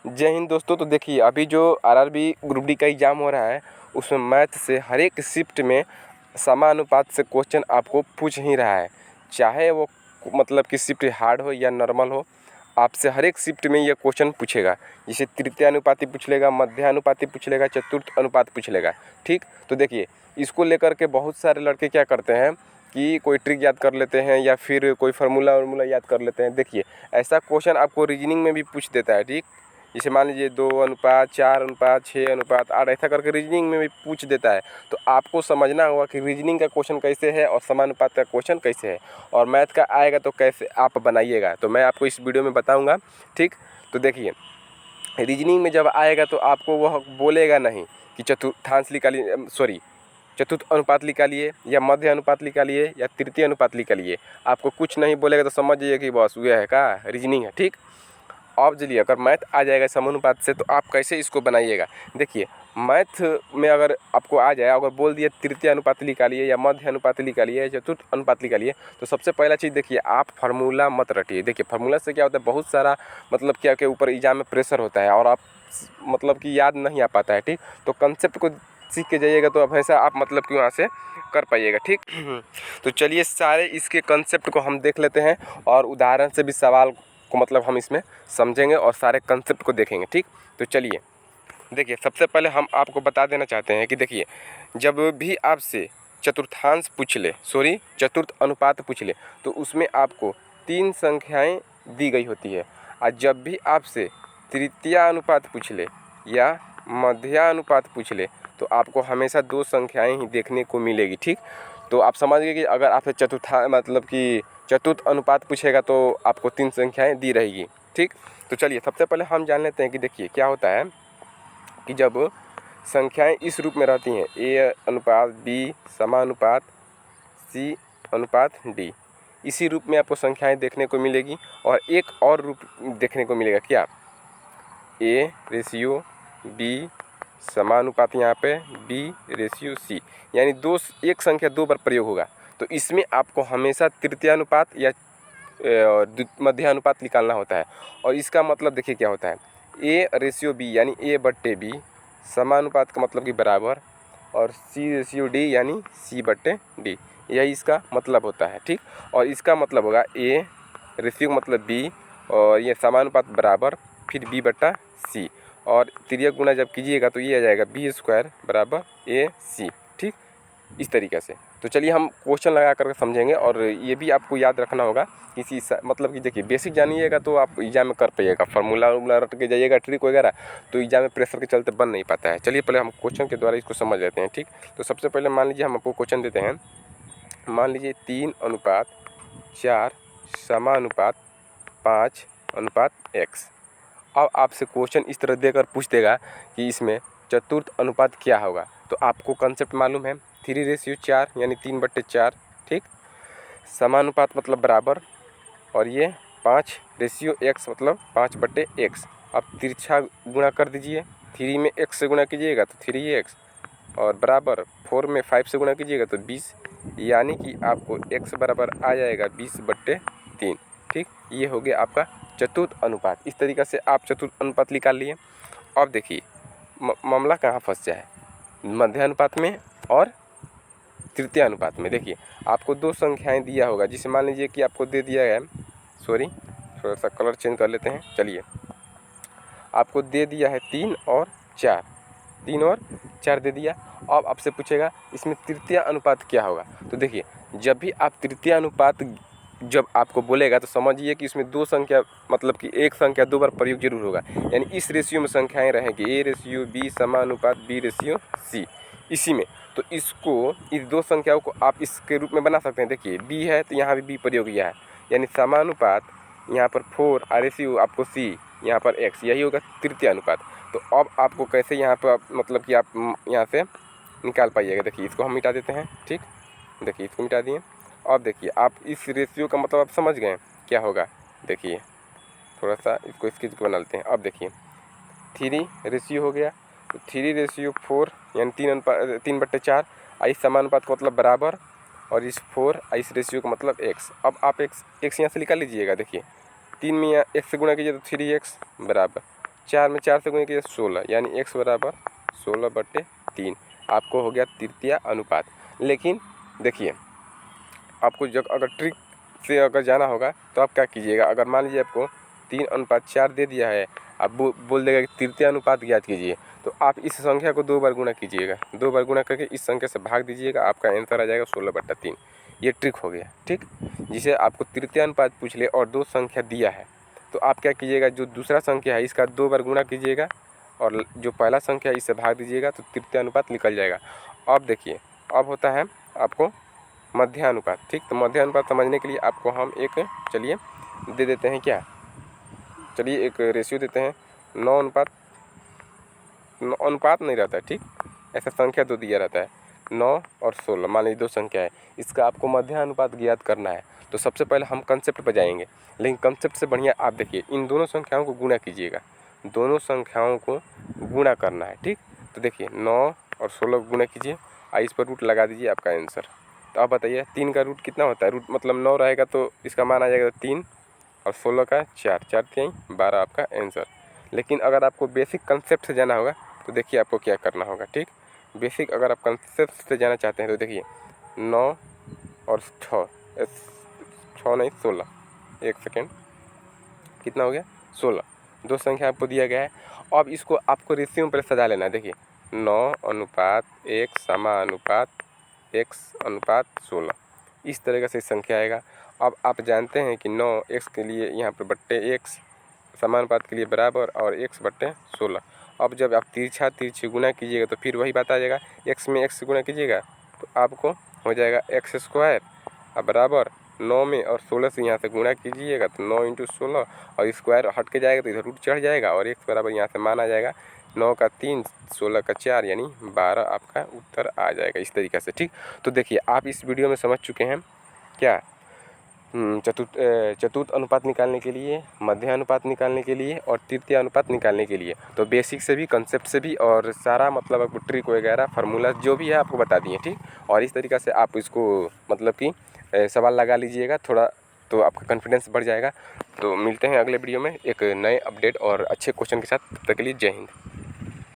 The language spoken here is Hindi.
जय हिंद दोस्तों। तो देखिए, अभी जो आरआरबी ग्रुप डी का एग्ज़ाम हो रहा है उसमें मैथ से हर एक शिफ्ट में समानुपात से क्वेश्चन आपको पूछ ही रहा है। चाहे वो मतलब कि शिफ्ट हार्ड हो या नॉर्मल हो, आपसे हर एक शिफ्ट में यह क्वेश्चन पूछेगा। जैसे तृतीय अनुपाती पूछ लेगा, मध्य अनुपाती पूछ लेगा, चतुर्थ अनुपात पूछ लेगा। ठीक, तो देखिए इसको लेकर के बहुत सारे लड़के क्या करते हैं कि कोई ट्रिक याद कर लेते हैं या फिर कोई फार्मूला याद कर लेते हैं। देखिए, ऐसा क्वेश्चन आपको रीजनिंग में भी पूछ देता है। ठीक, जैसे मान लीजिए 2 अनुपात 4 अनुपात 6 अनुपात 8 ऐसा करके रीजनिंग में भी पूछ देता है। तो आपको समझना होगा कि रीजनिंग का क्वेश्चन कैसे है और समानुपात का क्वेश्चन कैसे है, और मैथ का आएगा तो कैसे आप बनाइएगा, तो मैं आपको इस वीडियो में बताऊंगा। ठीक, तो देखिए रीजनिंग में जब आएगा तो आपको वह बोलेगा नहीं कि चतुर्थांश निकालिए, सॉरी चतुर्थ अनुपात निकालिए या मध्य अनुपात निकालिए या तृतीय अनुपात निकालिए। आपको कुछ नहीं बोलेगा तो समझ जाइए कि बस ये है का रीजनिंग है। ठीक, अब चलिए अगर मैथ आ जाएगा समानुपात से तो आप कैसे इसको बनाइएगा। देखिए, मैथ में अगर आपको आ जाए, अगर बोल दिए तृतीय अनुपात निकालिए या मध्य अनुपात निकालिए या चतुर्थ अनुपात निकालिए, तो सबसे पहला चीज़ देखिए, आप फार्मूला मत रटिए। देखिए फार्मूला से क्या होता है, बहुत सारा मतलब क्या के ऊपर एग्जाम में प्रेशर होता है और आप मतलब कि याद नहीं आ पाता है। ठीक, तो कंसेप्ट को सीख के जाइएगा तो हमेशा आप मतलब कि वहाँ से कर पाइएगा। ठीक, तो चलिए सारे इसके कंसेप्ट को हम देख लेते हैं और उदाहरण से भी सवाल को मतलब हम इसमें समझेंगे और सारे कंसेप्ट को देखेंगे। ठीक, तो चलिए देखिए, सबसे पहले हम आपको बता देना चाहते हैं कि देखिए, जब भी आपसे चतुर्थांश पूछ ले, सॉरी चतुर्थ अनुपात पूछ ले, तो उसमें आपको 3 संख्याएं दी गई होती है। और जब भी आपसे तृतीय अनुपात पूछ ले या मध्यानुपात पूछ ले तो आपको हमेशा 2 संख्याएं ही देखने को मिलेगी। ठीक, तो आप समझ गए कि अगर आपसे मतलब कि चतुर्थ अनुपात पूछेगा तो आपको 3 संख्याएं दी रहेगी। ठीक, तो चलिए सबसे पहले हम जान लेते हैं कि देखिए क्या होता है कि जब संख्याएं इस रूप में रहती हैं, ए अनुपात बी समानुपात सी अनुपात डी, इसी रूप में आपको संख्याएं देखने को मिलेगी। और एक और रूप देखने को मिलेगा, क्या, ए रेशियो बी समानुपात यहाँ पे बी रेशियो सी, यानी एक संख्या 2 बार प्रयोग होगा। तो इसमें आपको हमेशा तृतीय अनुपात या मध्य अनुपात निकालना होता है। और इसका मतलब देखिए क्या होता है, ए रेशियो बी यानी ए बट्टे बी समानुपात का मतलब कि बराबर, और सी रेशियो डी यानी सी बट्टे डी, यही इसका मतलब होता है। ठीक, और इसका मतलब होगा ए रेशियो मतलब बी और ये समानुपात बराबर फिर बी बट्टा सी, और तिर्यक गुना जब कीजिएगा तो ये आ जाएगा बी स्क्वायर बराबर ए सी। ठीक, इस तरीके से। तो चलिए हम क्वेश्चन लगा करके समझेंगे, और ये भी आपको याद रखना होगा किसी मतलब कि देखिए बेसिक जानिएगा तो आप एग्जाम में कर पाइएगा। फार्मूला रट के जाइएगा ट्रिक वगैरह तो एग्जाम में प्रेशर के चलते बन नहीं पाता है। चलिए पहले हम क्वेश्चन के द्वारा इसको समझ लेते हैं। ठीक, तो सबसे पहले मान लीजिए हम आपको क्वेश्चन देते हैं, मान लीजिए 3 अनुपात 4 समानुपात 5 अनुपात x। अब आपसे क्वेश्चन इस तरह देकर पूछ देगा कि इसमें चतुर्थ अनुपात क्या होगा। तो आपको कंसेप्ट मालूम है, 3/4 यानी 3/4। ठीक, समानुपात मतलब बराबर, और ये 5/x मतलब 5/x। अब तिरछा गुणा कर दीजिए, 3 में x से गुणा कीजिएगा तो 3x, और बराबर 4 में 5 से गुणा कीजिएगा तो 20, यानी कि आपको x बराबर आ जाएगा 20/3। ठीक, ये हो गया आपका चतुर्थ अनुपात। इस तरीक़े से आप चतुर्थ अनुपात निकाल लिए। अब देखिए मामला कहाँ फंस जाए, मध्य अनुपात में और तृतीय अनुपात में। देखिए आपको 2 संख्याएं दिया होगा, जिसे मान लीजिए कि आपको दे दिया है, सॉरी थोड़ा सा कलर चेंज कर लेते हैं। चलिए, आपको दे दिया है 3 और 4, 3 और 4 दे दिया। अब आपसे पूछेगा इसमें तृतीय अनुपात क्या होगा। तो देखिए जब भी आप तृतीय अनुपात जब आपको बोलेगा तो समझिए कि इसमें 2 संख्या मतलब कि एक संख्या 2 बार प्रयोग जरूर होगा, यानी इस रेशियो में संख्याएं रहेंगी, ए रेशियो बी समानुपात बी रेशियो सी, इसी में। तो इसको इस 2 संख्याओं को आप इसके रूप में बना सकते हैं। देखिए बी है तो यहाँ भी बी प्रयोग किया है, यानी समानुपात यहाँ पर 4 और रेशियो आपको सी यहाँ पर x, यही होगा तृतीय अनुपात। तो अब आपको कैसे यहाँ पर मतलब कि आप यहाँ से निकाल पाइएगा। देखिए इसको हम मिटा देते हैं। ठीक, देखिए इसको मिटा दिए। अब देखिए आप इस रेशियो का मतलब आप समझ गए क्या होगा। देखिए थोड़ा सा इसको स्केच बना लेते हैं। अब देखिए 3 रेशियो हो गया, तो 3/4 यानी 3/4, इस समानुपात का मतलब बराबर, और इस 4 इस रेशियो का मतलब x। अब आप x यहाँ से निकाल लीजिएगा। देखिए 3 में x से गुणा कीजिए तो 3x बराबर 4 में 4 से गुणा कीजिए 16, यानी x बराबर 16/3 आपको हो गया तृतीय अनुपात। लेकिन देखिए आपको जब अगर ट्रिक से अगर जाना होगा तो आप क्या कीजिएगा, अगर मान लीजिए आपको 3:4 दे दिया है, आप बोल देगा कि तृतीय अनुपात ज्ञात कीजिए, तो आप इस संख्या को 2 बार गुणा कीजिएगा, 2 बार गुणा करके इस संख्या से भाग दीजिएगा, आपका आंसर आ जाएगा 16/3। ये ट्रिक हो गया। ठीक, जिसे आपको तृतीय अनुपात पूछ ले और 2 संख्या दिया है तो आप क्या कीजिएगा, जो दूसरा संख्या है इसका 2 बार गुणा कीजिएगा और जो पहला संख्या है इससे भाग दीजिएगा तो तृतीय अनुपात निकल जाएगा। अब देखिए अब होता है आपको मध्य अनुपात। ठीक, तो मध्य अनुपात समझने के लिए आपको हम एक चलिए दे देते हैं, क्या चलिए एक रेशियो देते हैं 9 अनुपात नहीं रहता है। ठीक, ऐसा संख्या 2 दिया रहता है, 9 और 16 मान लीजिए 2 संख्या है, इसका आपको मध्य अनुपात ज्ञात करना है। तो सबसे पहले हम कंसेप्ट पर जाएंगे, लेकिन कंसेप्ट से बढ़िया आप देखिए इन दोनों संख्याओं को गुणा कीजिएगा, दोनों संख्याओं को गुणा करना है। ठीक, तो देखिए 9 और 16 को गुणा कीजिए, इस पर रूट लगा दीजिए, आपका आंसर। तो आप बताइए 3 का रूट कितना होता है, रूट मतलब 9 रहेगा तो इसका मान आ जाएगा 3 और 16 का 4, 4 3 12 आपका आंसर। लेकिन अगर आपको बेसिक कंसेप्ट से जाना होगा तो देखिए आपको क्या करना होगा। ठीक, बेसिक अगर आप कंसेप्ट से जाना चाहते हैं तो देखिए 9 और 6 नहीं 16, एक सेकेंड, कितना हो गया 16, 2 संख्या आपको दिया गया है। अब इसको आपको रेशियो में पहले सजा लेना है। देखिए 9:1 समानुपात x/16, इस तरीके से संख्या आएगा। अब आप जानते हैं कि 9x के लिए यहाँ पर बट्टे x समानुपात के लिए बराबर और x/16। अब जब आप तिरछे गुना कीजिएगा तो फिर वही बात आ जाएगा, x में x से गुना कीजिएगा तो आपको हो जाएगा x² अब बराबर 9 में और 16 से यहाँ से गुणा कीजिएगा तो 9 × 16 और स्क्वायर हट के जाएगा तो इधर रूट चढ़ जाएगा और x बराबर यहाँ से मान आ जाएगा 9 का 3 16 का 4 यानी 12 आपका उत्तर आ जाएगा इस तरीके से। ठीक, तो देखिए आप इस वीडियो में समझ चुके हैं क्या चतुर्थ अनुपात निकालने के लिए, मध्य अनुपात निकालने के लिए और तृतीय अनुपात निकालने के लिए। तो बेसिक से भी, कंसेप्ट से भी और सारा मतलब आपको ट्रिक वगैरह फार्मूला जो भी है आपको बता दिए। ठीक, और इस तरीक़ा से आप इसको मतलब कि सवाल लगा लीजिएगा थोड़ा, तो आपका कॉन्फिडेंस बढ़ जाएगा। तो मिलते हैं अगले वीडियो में एक नए अपडेट और अच्छे क्वेश्चन के साथ। तब तक के लिए जय हिंद।